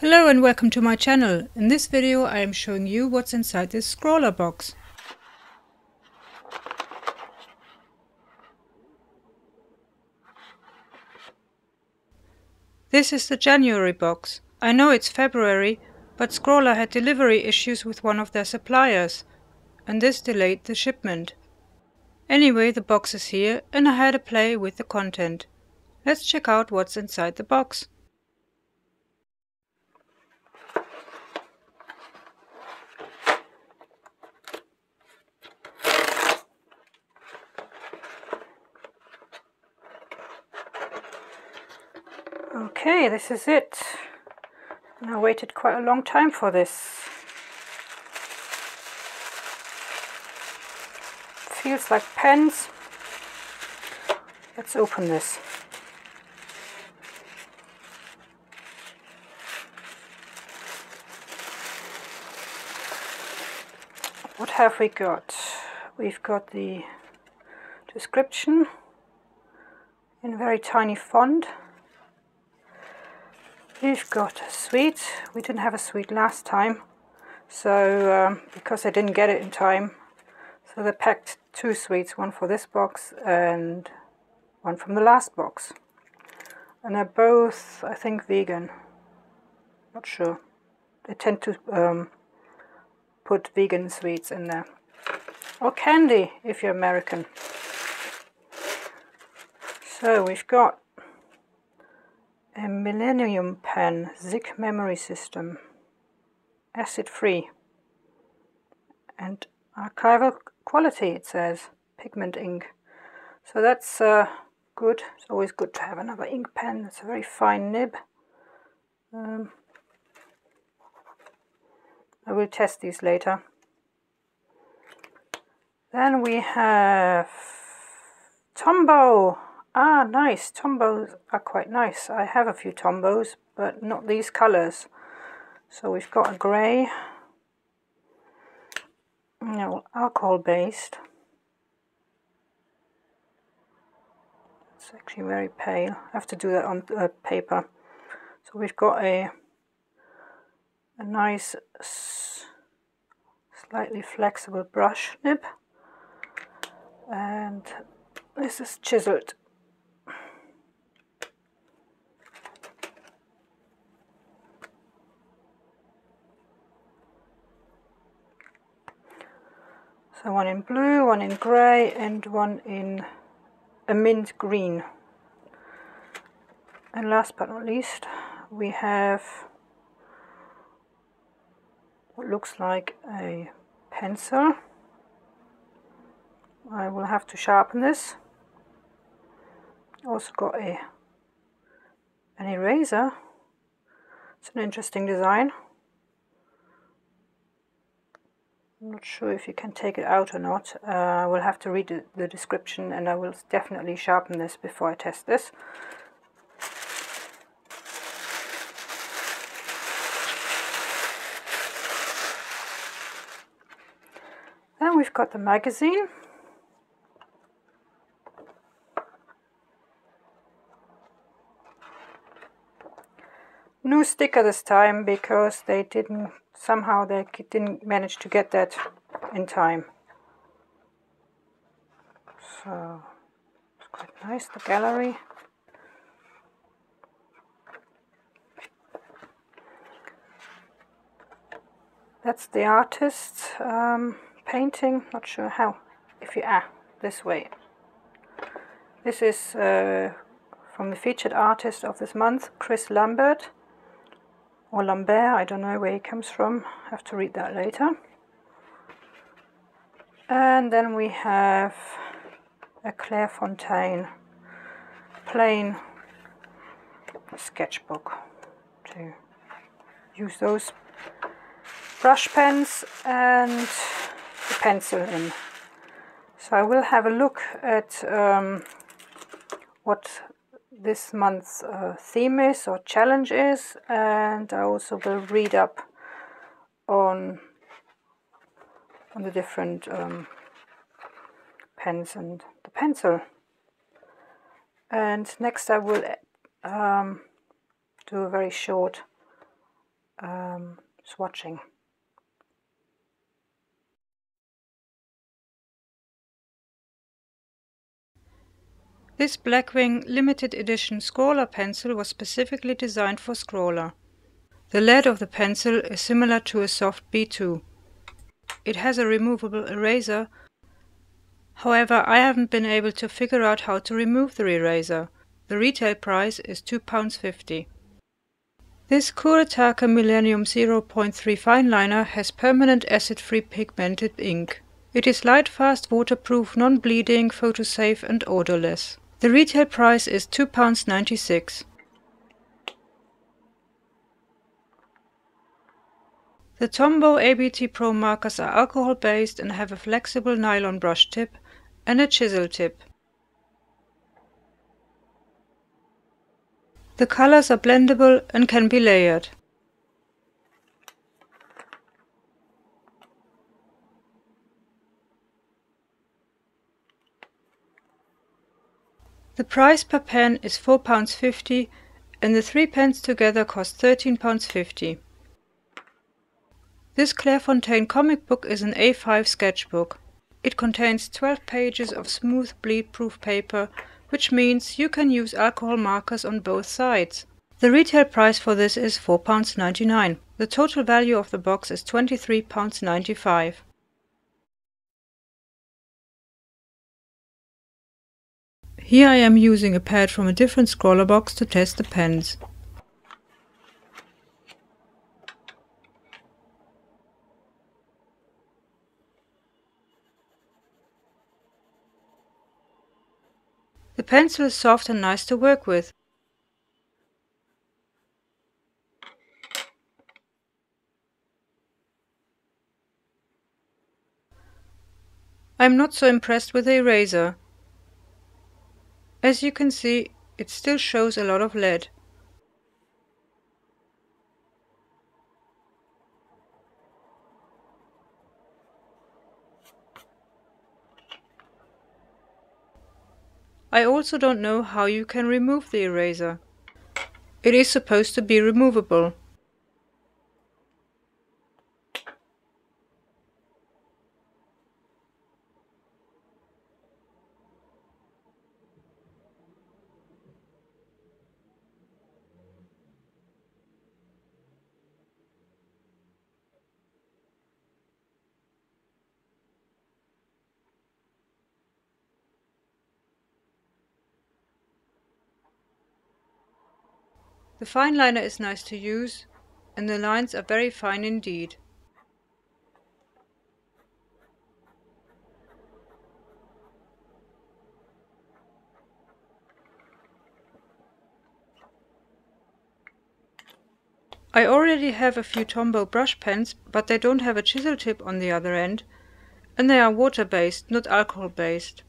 Hello and welcome to my channel. In this video I am showing you what's inside this Scrawlr box. This is the January box. I know it's February, but Scrawlr had delivery issues with one of their suppliers, and this delayed the shipment. Anyway, the box is here and I had a play with the content. Let's check out what's inside the box. Okay, this is it. And I waited quite a long time for this. Feels like pens. Let's open this. What have we got? We've got the description in very tiny font. We've got a suite. We didn't have a suite last time, so because I didn't get it in time, so they packed two suites, one for this box and one from the last box. And they're both, I think, vegan. Not sure. They tend to put vegan sweets in there. Or candy, if you're American. So we've got a Millennium Pen ZIC memory system, acid-free, and archival quality, it says, pigment ink. So that's good. It's always good to have another ink pen. It's a very fine nib. I will test these later. Then we have Tombow. Ah, nice. Tombows are quite nice. I have a few Tombows, but not these colors. So we've got a grey, alcohol based. It's actually very pale. I have to do that on paper. So we've got a nice, slightly flexible brush nib, and this is chiseled. So one in blue, one in grey, and one in a mint green. And last but not least, we have what looks like a pencil. I will have to sharpen this. Also got an eraser. It's an interesting design. I'm not sure if you can take it out or not. I will have to read the description, and I will definitely sharpen this before I test this. Then we've got the magazine. No sticker this time because they didn't manage to get that in time. So it's quite nice, the gallery. That's the artist's painting. Not sure how. If you this way. This is from the featured artist of this month, Chris Lambert. Or Lambert, I don't know where he comes from. I have to read that later. And then we have a Clairefontaine plain sketchbook to use those brush pens and the pencil in. So I will have a look at what this month's theme is or challenge is, and I also will read up on the different pens and the pencil. And next I will do a very short swatching. This Blackwing limited edition Scrawlr pencil was specifically designed for Scrawlr. The lead of the pencil is similar to a soft B2. It has a removable eraser. However, I haven't been able to figure out how to remove the eraser. The retail price is £2.50. This Kuretake Millennium 0.3 fineliner has permanent acid-free pigmented ink. It is light-fast, waterproof, non-bleeding, photosafe and odorless. The retail price is £2.96. The Tombow Abt Pro Markers are alcohol-based and have a flexible nylon brush tip and a chisel tip. The colors are blendable and can be layered. The price per pen is £4.50 and the 3 pens together cost £13.50. This Clairefontaine comic book is an A5 sketchbook. It contains 12 pages of smooth bleed-proof paper, which means you can use alcohol markers on both sides. The retail price for this is £4.99. The total value of the box is £23.95. Here I am using a pad from a different Scrawlr box to test the pens. The pencil is soft and nice to work with. I'm not so impressed with the eraser. As you can see, it still shows a lot of lead. I also don't know how you can remove the eraser. It is supposed to be removable. The fineliner is nice to use and the lines are very fine indeed. I already have a few Tombow brush pens, but they don't have a chisel tip on the other end, and they are water-based, not alcohol-based.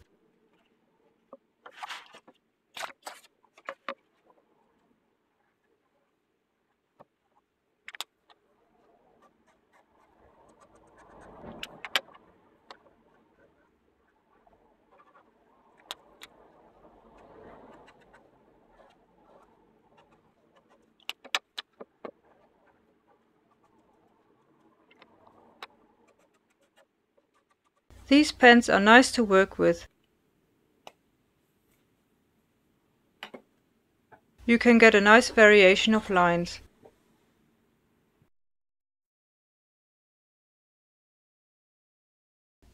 These pens are nice to work with. You can get a nice variation of lines.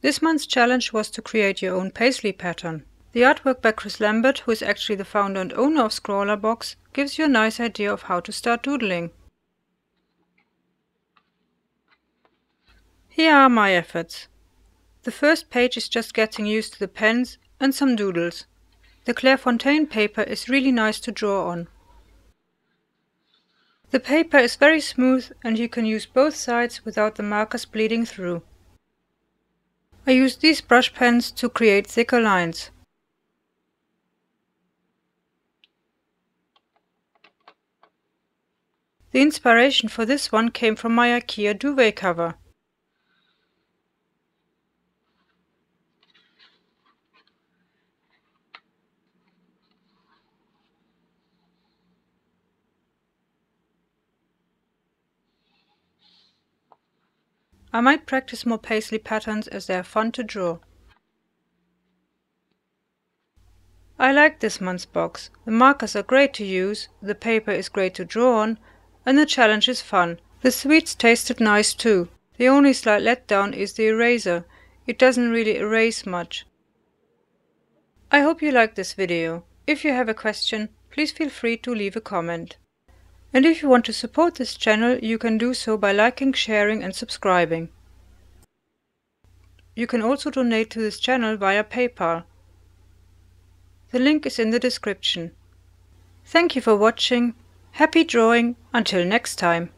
This month's challenge was to create your own Paisley pattern. The artwork by Chris Lambert, who is actually the founder and owner of Scrawlr Box, gives you a nice idea of how to start doodling. Here are my efforts. The first page is just getting used to the pens and some doodles. The Clairefontaine paper is really nice to draw on. The paper is very smooth and you can use both sides without the markers bleeding through. I use these brush pens to create thicker lines. The inspiration for this one came from my IKEA duvet cover. I might practice more Paisley patterns as they are fun to draw. I like this month's box. The markers are great to use, the paper is great to draw on, and the challenge is fun. The sweets tasted nice too. The only slight letdown is the eraser. It doesn't really erase much. I hope you liked this video. If you have a question, please feel free to leave a comment. And if you want to support this channel, you can do so by liking, sharing and subscribing. You can also donate to this channel via PayPal. The link is in the description. Thank you for watching. Happy drawing. Until next time.